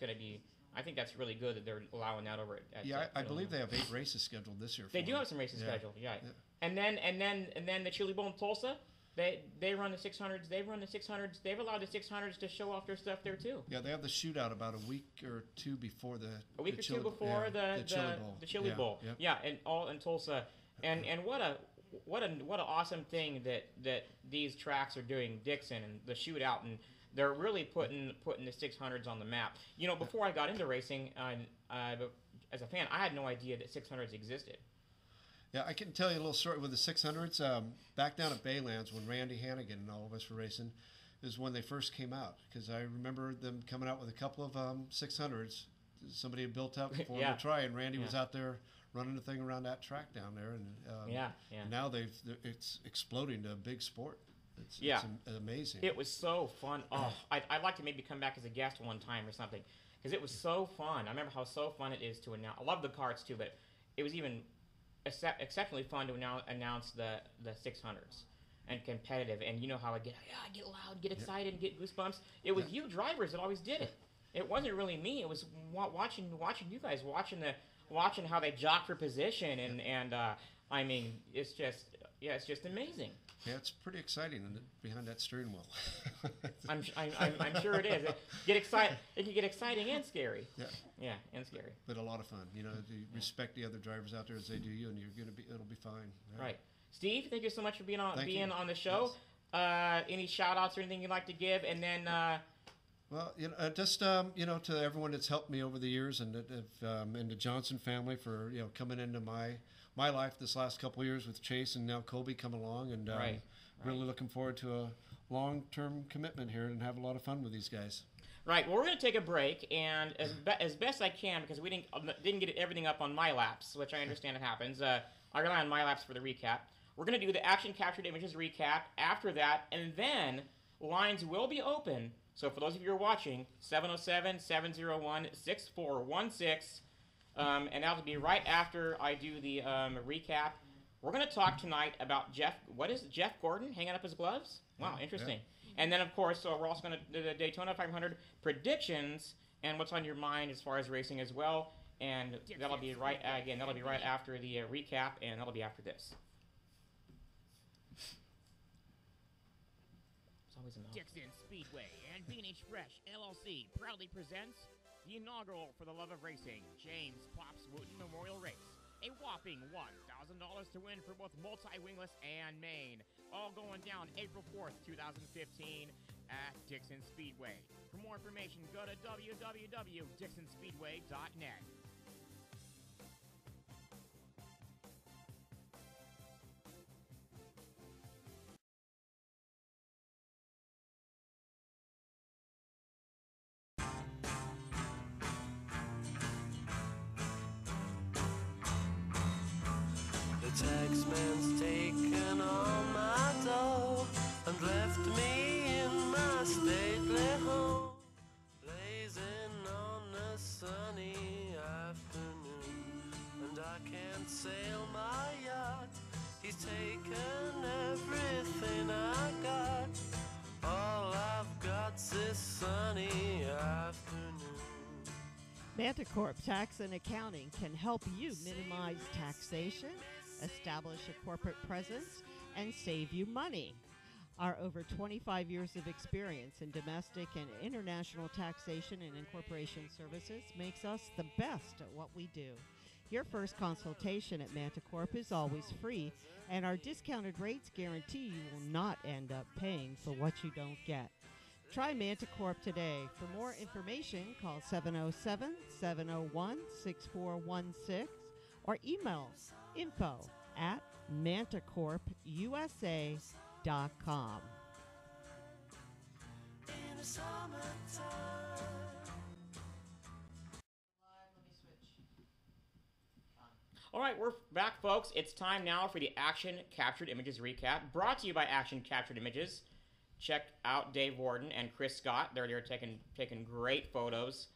really good that they're allowing that over at I believe they have 8 races scheduled this year. They do have some races scheduled. Yeah. And then the Chili Bowl in Tulsa. They run the 600s. They've run the 600s. They've allowed the 600s to show off their stuff there too. Yeah, they have the shootout about a week or two before the Chili Bowl. Yep. Yeah, and all in Tulsa, and what an awesome thing that these tracks are doing, Dixon and the shootout, and they're really putting the 600s on the map. Before I got into racing, as a fan, I had no idea that 600s existed. Yeah, I can tell you a little story with the 600s. Back down at Baylands when Randy Hannigan and all of us were racing is when they first came out, because I remember them coming out with a couple of 600s. Somebody had built up before them to try, and Randy was out there running the thing around that track down there. And now it's exploding to a big sport. It's amazing. It was so fun. Oh, I'd like to maybe come back as a guest one time or something, because it was so fun. I remember how so fun it is to announce. I love the karts too, but it was even exceptionally fun to announce the 600s and competitive, and you know how I get loud, get excited, and get goosebumps. It was you drivers that always did it. It wasn't really me. It was watching you guys, watching how they jock for position, and I mean, it's just amazing. Yeah, it's pretty exciting behind that steering wheel. I'm sure it is. It can get exciting and scary. Yeah, and scary. But a lot of fun. You respect the other drivers out there as they do you, and it'll be fine. Right. Steve, thank you so much for being on the show. Yes. Any shout outs or anything you'd like to give, and then. Well, just to everyone that's helped me over the years, and the Johnson family for coming into my life this last couple of years with Chase and now Colby come along, and really looking forward to a long-term commitment here and have a lot of fun with these guys. Right. Well, we're going to take a break, and as best I can, because we didn't get everything up on my laps, which I understand it happens. I rely on my laps for the recap. We're going to do the action captured images recap after that, and then lines will be open. So for those of you who are watching, 707-701-6416. And that'll be right after I do the recap. We're going to talk tonight about Jeff Gordon hanging up his gloves? Wow, interesting. Yeah. And then, of course, we're also going to do the Daytona 500 predictions and what's on your mind as far as racing as well. And that'll be right after the recap, and that'll be after this. It's always a mouth. Dixon Speedway and V&H Fresh LLC proudly presents the inaugural For the Love of Racing James Pops Wooten Memorial Race. A whopping $1,000 to win for both multi-wingless and main. All going down April 4th, 2015 at Dixon Speedway. For more information, go to www.dixonspeedway.net. The taxman's taken all my dough and left me in my stately home, blazing on a sunny afternoon. And I can't sail my yacht, he's taken everything I got. All I've got's this sunny afternoon. Manticorp Tax and Accounting can help you minimize taxation, establish a corporate presence, and save you money. Our over 25 years of experience in domestic and international taxation and incorporation services makes us the best at what we do. Your first consultation at Manticorp is always free, and our discounted rates guarantee you will not end up paying for what you don't get. Try Manticorp today. For more information, call 707-701-6416 or email info@manticorpusa.com. In the summertime. All right, we're back, folks. It's time now for the Action Captured Images recap, brought to you by Action Captured Images. Check out Dave Warden and Chris Scott. They're taking great photos,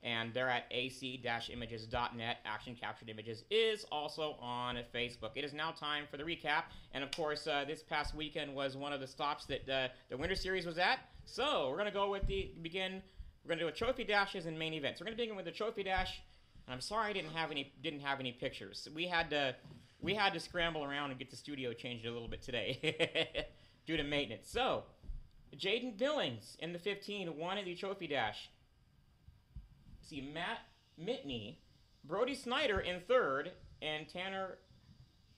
and they're at ac-images.net. Action Captured Images is also on Facebook. It is now time for the recap, and of course, this past weekend was one of the stops that the Winter Series was at. So we're gonna go with We're gonna do a trophy dashes and main events. We're gonna begin with the trophy dash. And I'm sorry I didn't have any pictures. We had to scramble around and get the studio changed a little bit today due to maintenance. So, Jaden Billings in the 15 won the trophy dash. See, Matt Mitney, Brody Snyder in third, and Tanner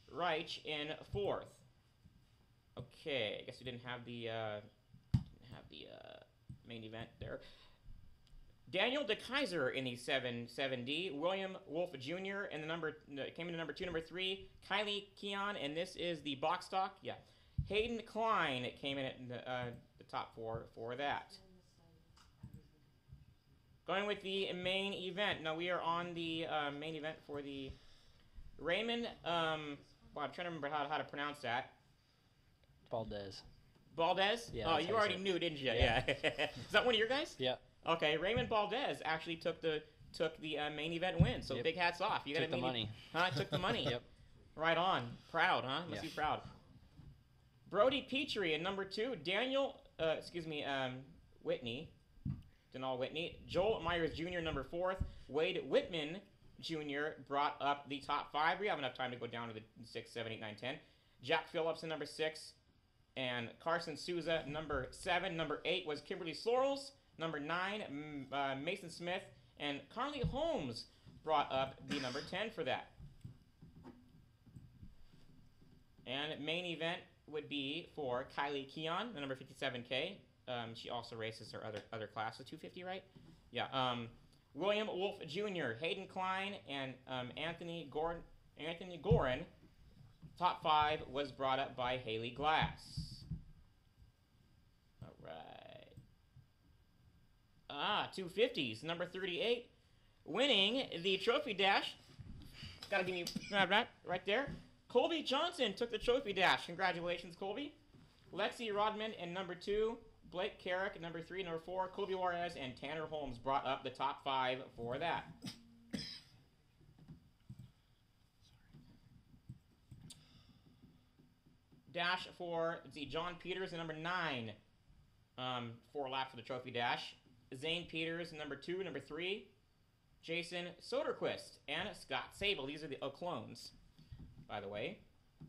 Reich in fourth. Okay, I guess we didn't have the main event there. Daniel de Kaiser in the 7D, William Wolf Jr. in came into number 2, number 3, Kylie Keon, and this is the box stock. Yeah, Hayden Klein came in at the top 4 for that. Going with the main event. Now we are on the main event for the Raymond. I'm trying to remember how to pronounce that. Baldez. Baldez? Yeah. Oh, you already knew, didn't you? Yeah. Is that one of your guys? Yeah. Okay, Raymond Baldez actually took the main event win. So big hats off. You took the money. Took the money. Yep. Right on. Proud, huh? Must be proud. Brody Petrie in number 2. Whitney. Denal Whitney. Joel Myers Jr. number 4th. Wade Whitman Jr. brought up the top 5. We have enough time to go down to the 6, 7, 8, 9, 10. Jack Phillips in number 6. And Carson Souza number 7. Number 8 was Kimberly Sorrells. Number 9, Mason Smith, and Carly Holmes brought up the number 10 for that. And main event would be for Kylie Keon, the number 57K. She also races her other class, the 250, right? Yeah. William Wolf Jr., Hayden Klein, and Anthony Gorin. Top 5 was brought up by Haley Glass. All right. 250s, number 38, winning the trophy dash. Gotta give me right there. Colby Johnson took the trophy dash. Congratulations, Colby. Lexi Rodman in number 2, Blake Carrick number 3, number 4, Colby Juarez and Tanner Holmes brought up the top 5 for that. Dash for John Peters in number 9, 4 laps for the trophy dash. Zane Peters, number 2, number 3, Jason Soderquist, and Scott Sable. These are the clones, by the way.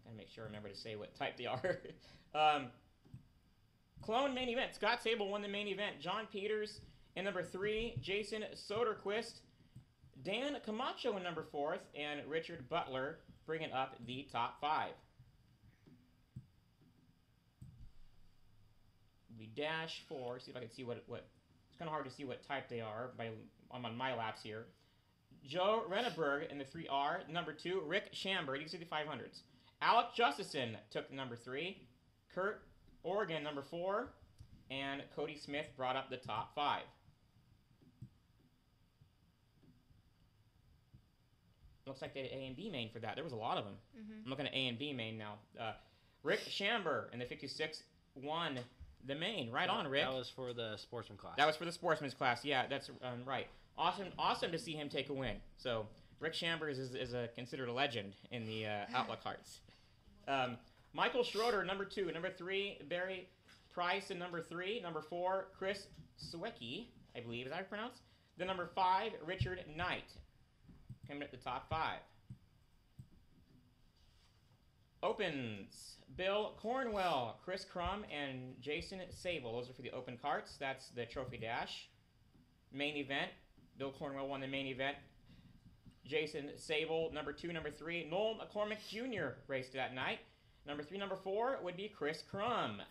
Gotta make sure I remember to say what type they are. Clone main event. Scott Sable won the main event. John Peters in number 3, Jason Soderquist. Dan Camacho in number 4th, and Richard Butler bringing up the top 5. We dash for, see if I can see what it's kind of hard to see what type they are I'm on my laps here. Joe Renneberg in the 3R. Number 2, Rick Shamber. You can see the 500s. Alec Justison took number 3. Kurt Oregon, number 4. And Cody Smith brought up the top 5. Looks like they had A and B main for that. There was a lot of them. I'm looking at A and B main now. Rick Shamber in the 56 won the main. Right on, Rick. That was for the sportsman class. That was for the sportsman's class. Yeah, that's right. Awesome to see him take a win. So Rick Chambers is considered a legend in the Outlook Hearts. Michael Schroeder, number 2. Number 3, Barry Price in number 3. Number 4, Chris Swiecki, I believe. Is that how you pronounce? The number 5, Richard Knight, coming at the top 5. Opens, Bill Cornwell, Chris Crum, and Jason Sable. Those are for the open carts. That's the trophy dash. Main event, Bill Cornwell won the main event. Jason Sable, number 2, number 3. Noel McCormick Jr. raced that night. Number 3, number 4 would be Chris Crum.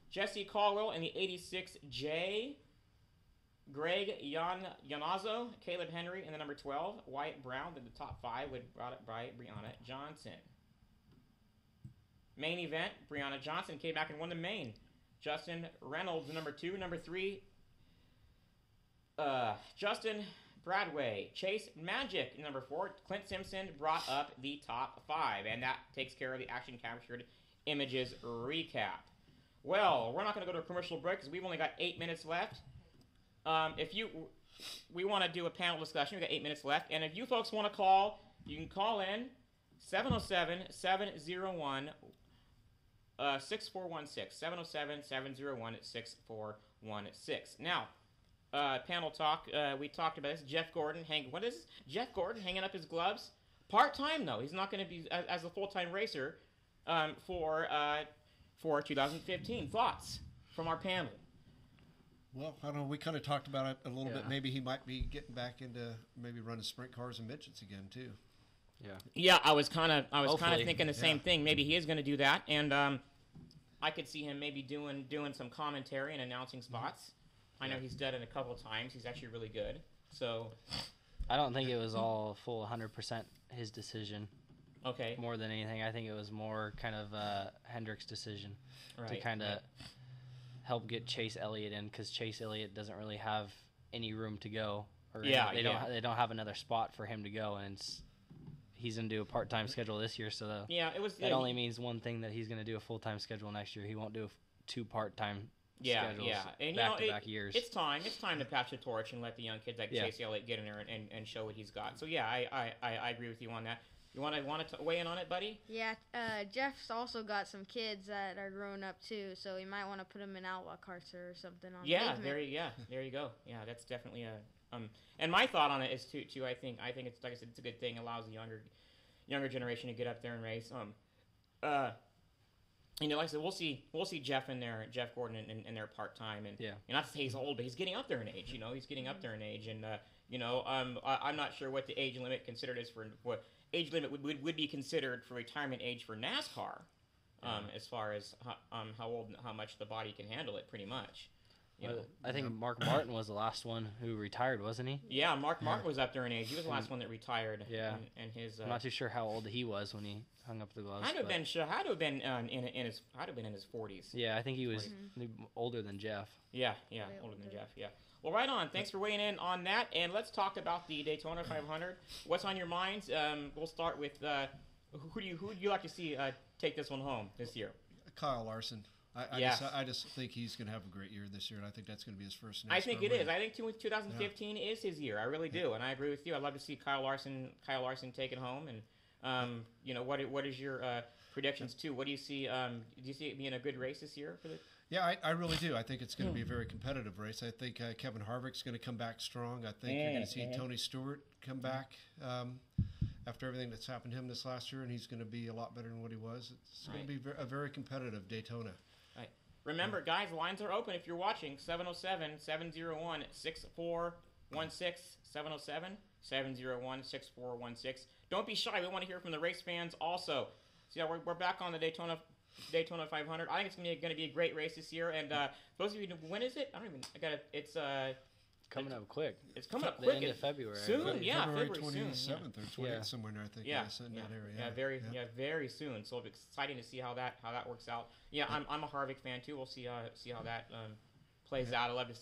Jesse Caldwell in the 86J. Greg Yanazzo, Caleb Henry in the number 12. Wyatt Brown in the top 5 would brought up by Brianna Johnson. Main event, Brianna Johnson came back and won the main. Justin Reynolds, number 2. Number 3, Justin Bradway. Chase Magic, number 4. Clint Simpson brought up the top 5. And that takes care of the action captured images recap. Well, we're not going to go to a commercial break because we've only got 8 minutes left. We want to do a panel discussion. We've got 8 minutes left. And if you folks want to call, you can call in 707-701 6416. 707-701-6416. Now, panel talk. We talked about this. Jeff Gordon Jeff Gordon hanging up his gloves. Part-time, though. He's not going to be as a full-time racer for 2015. Thoughts from our panel? Well, I don't know. We kind of talked about it a little bit. Maybe he might be getting back into maybe running sprint cars and midgets again too. Yeah, I was kind of thinking the same thing. Maybe he is going to do that, and I could see him maybe doing some commentary and announcing spots. I know he's done it a couple of times. He's actually really good. So I don't think it was all full 100% his decision. Okay. More than anything, I think it was more kind of Hendrick's decision to kind of help get Chase Elliott in, because Chase Elliott doesn't really have any room to go. They don't have another spot for him to go, and he's gonna do a part-time schedule this year. So that only means one thing, that he's gonna do a full-time schedule next year. He won't do 2 part-time schedules and back-to-back years. It's time to pass the torch and let the young kids like Chase Elliott get in there and show what he's got. So I agree with you on that. You want to weigh in on it, buddy? Yeah, Jeff's also got some kids that are growing up too, so you might want to put them in outlaw carts or something on pavement. There you go. Yeah, that's definitely a and my thought on it is too. I think it's, like I said, it's a good thing. It allows the younger generation to get up there and race. Like I said, we'll see Jeff in there, Jeff Gordon in their part time, and not to say he's old, but he's getting up there in age. He's getting up there in age, and I'm not sure what the age limit considered is for what age limit would be considered for retirement age for NASCAR, as far as how old and how much the body can handle it, pretty much. I think Mark Martin was the last one who retired, wasn't he? Yeah, Mark Martin was up there in age. He was the last one that retired. Yeah, and his. I'm not too sure how old he was when he hung up the gloves. Had to have been in his 40s. Yeah, I think he was older than Jeff. Yeah, older than Jeff. Yeah. Well, right on. Thanks for weighing in on that, and let's talk about the Daytona 500. What's on your minds? We'll start with who do you like to see take this one home this year? Kyle Larsen. I just think he's going to have a great year this year, and I think that's going to be his first NASCAR I think it win. is. I think 2015 is his year. I really do, and I agree with you. I'd love to see Kyle Larsen take it home. And what is your predictions too? What do you see? Do you see it being a good race this year for the? Yeah, I really do. I think it's going to be a very competitive race. I think Kevin Harvick's going to come back strong. I think you're going to see Tony Stewart come back after everything that's happened to him this last year, and he's going to be a lot better than what he was. It's going to be a very competitive Daytona. Right. Remember, guys, lines are open if you're watching. 707-701-6416. 707-701-6416. Don't be shy. We want to hear from the race fans also. So, yeah, we're back on the Daytona 500. I think it's going to be a great race this year. And those of you, when is it? I don't even. It's coming up quick. It's coming up the quick. end of February. Soon, yeah, February February 27th soon. or 20th, somewhere in there, I think. Yes, in that area. Very soon. So it's exciting to see how that works out. Yeah, I'm a Harvick fan too. We'll see how that plays out. I'd love to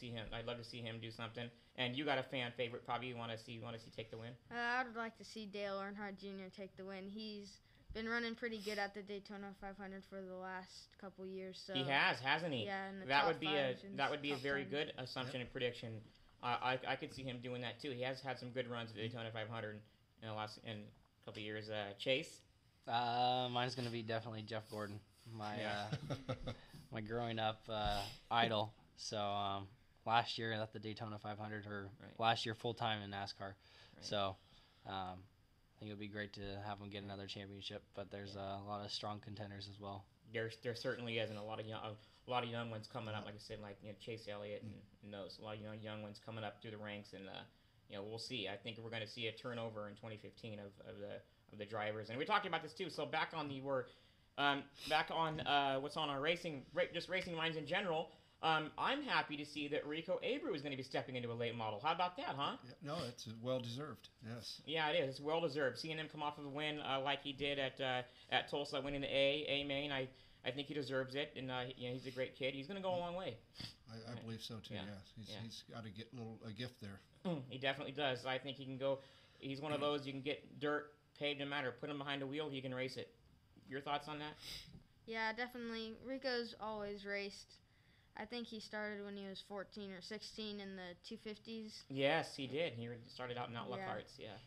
see him do something. And you got a fan favorite, probably you want to see take the win. I would like to see Dale Earnhardt Jr. take the win. He's been running pretty good at the Daytona 500 for the last couple years. So he has, hasn't he? Yeah, in the that top would be five a very 10. good assumption and prediction. I could see him doing that too. He has had some good runs at the Daytona 500 in a couple of years. Chase? Mine's gonna be definitely Jeff Gordon, my my growing up idol. So last year at the Daytona 500, last year full time in NASCAR. Right. So I think it would be great to have him get another championship. But there's a lot of strong contenders as well. There certainly is, and a lot of young ones coming up. Like I said, Chase Elliott and those. A lot of young ones coming up through the ranks, and we'll see. I think we're going to see a turnover in 2015 of the drivers. And we talked about this too. So back on what's on our racing lines in general. I'm happy to see that Rico Abreu is going to be stepping into a late model. How about that, huh? Yeah, no, it's well deserved. Yes. Yeah, it is. It's well deserved. Seeing him come off of a win like he did at Tulsa, winning the A main, I think he deserves it, and he's a great kid. He's going to go a long way. I believe so too. Yes, he's got a gift there. He definitely does. I think he can go. He's one of those you can get dirt, paved, no matter. Put him behind a wheel, he can race it. Your thoughts on that? Yeah, definitely. Rico's always raced. I think he started when he was 14 or 16 in the 250s. Yes, he did. He started out in Outlaw Karts. Yeah,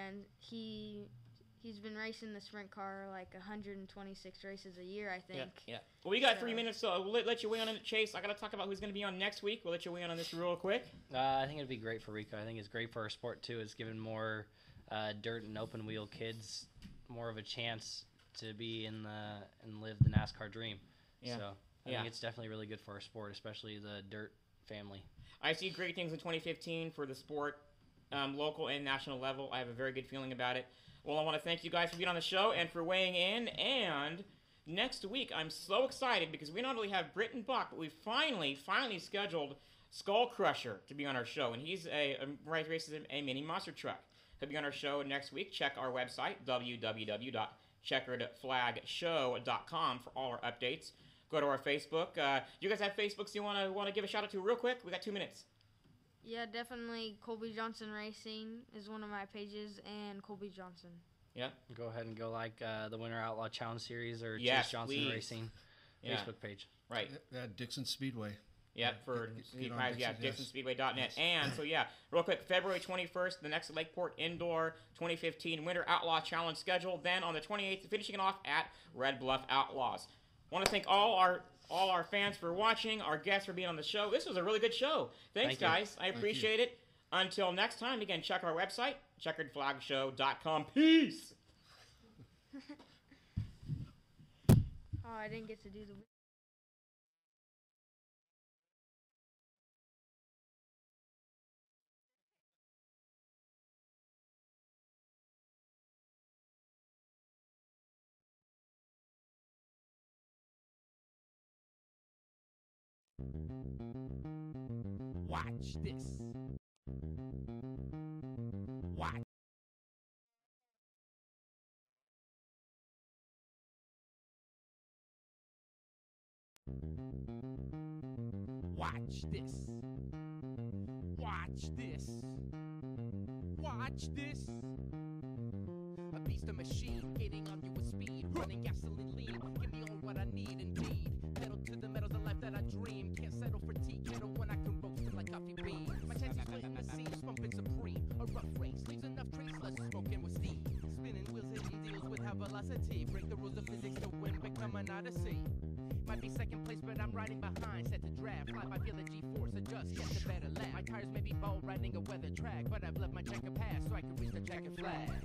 and he's been racing the sprint car like 126 races a year, I think. Yeah. Well, we got 3 minutes, so we'll let you weigh on it, Chase. I got to talk about who's going to be on next week. We'll let you weigh on this real quick. I think it'd be great for Rico. I think it's great for our sport too. It's given more dirt and open wheel kids more of a chance to be and live the NASCAR dream. Yeah. So I think it's definitely really good for our sport, especially the dirt family. I see great things in 2015 for the sport, local and national level. I have a very good feeling about it. Well, I want to thank you guys for being on the show and for weighing in. And next week, I'm so excited because we not only have Britton Buck, but we finally scheduled Skull Crusher to be on our show. And he's races a mini monster truck. He'll be on our show next week. Check our website, www.checkeredflagshow.com for all our updates. Go to our Facebook. You guys have Facebooks you want to give a shout out to real quick? We got 2 minutes. Yeah, definitely. Colby Johnson Racing is one of my pages, and Colby Johnson. Yeah. Go ahead and go like the Winter Outlaw Challenge Series or Chase Johnson Racing Facebook page. Right. Dixon Speedway. Yeah, for DixonSpeedway.net. And so, real quick, February 21st, the next Lakeport Indoor 2015 Winter Outlaw Challenge schedule. Then on the 28th, finishing it off at Red Bluff Outlaws. I want to thank all our fans for watching, our guests for being on the show. This was a really good show. Thanks, guys. I appreciate it. Until next time, again, check our website, checkeredflagshow.com. Peace! I didn't get to do the... Watch this. Watch. Watch this. Watch this. Watch this. A beast of machine, hitting on you with speed, running gasoline lean. Give me all what I need, indeed. Pedal to the metals, the life that I dream. Can't settle for tea, kettle when I can roast them like coffee beans. My chances waiting to see, pumping supreme. A rough race leaves enough trace, less smoking with steam. Spinning wheels, hitting deals with high velocity. Break the rules of physics to win, become an odyssey. Might be second place, but I'm riding behind. Set to draft, fly by, feel the G-force, adjust, get the better lap. My tires may be bold, riding a weather track, but I've left my checker pass so I can reach the checkered flag.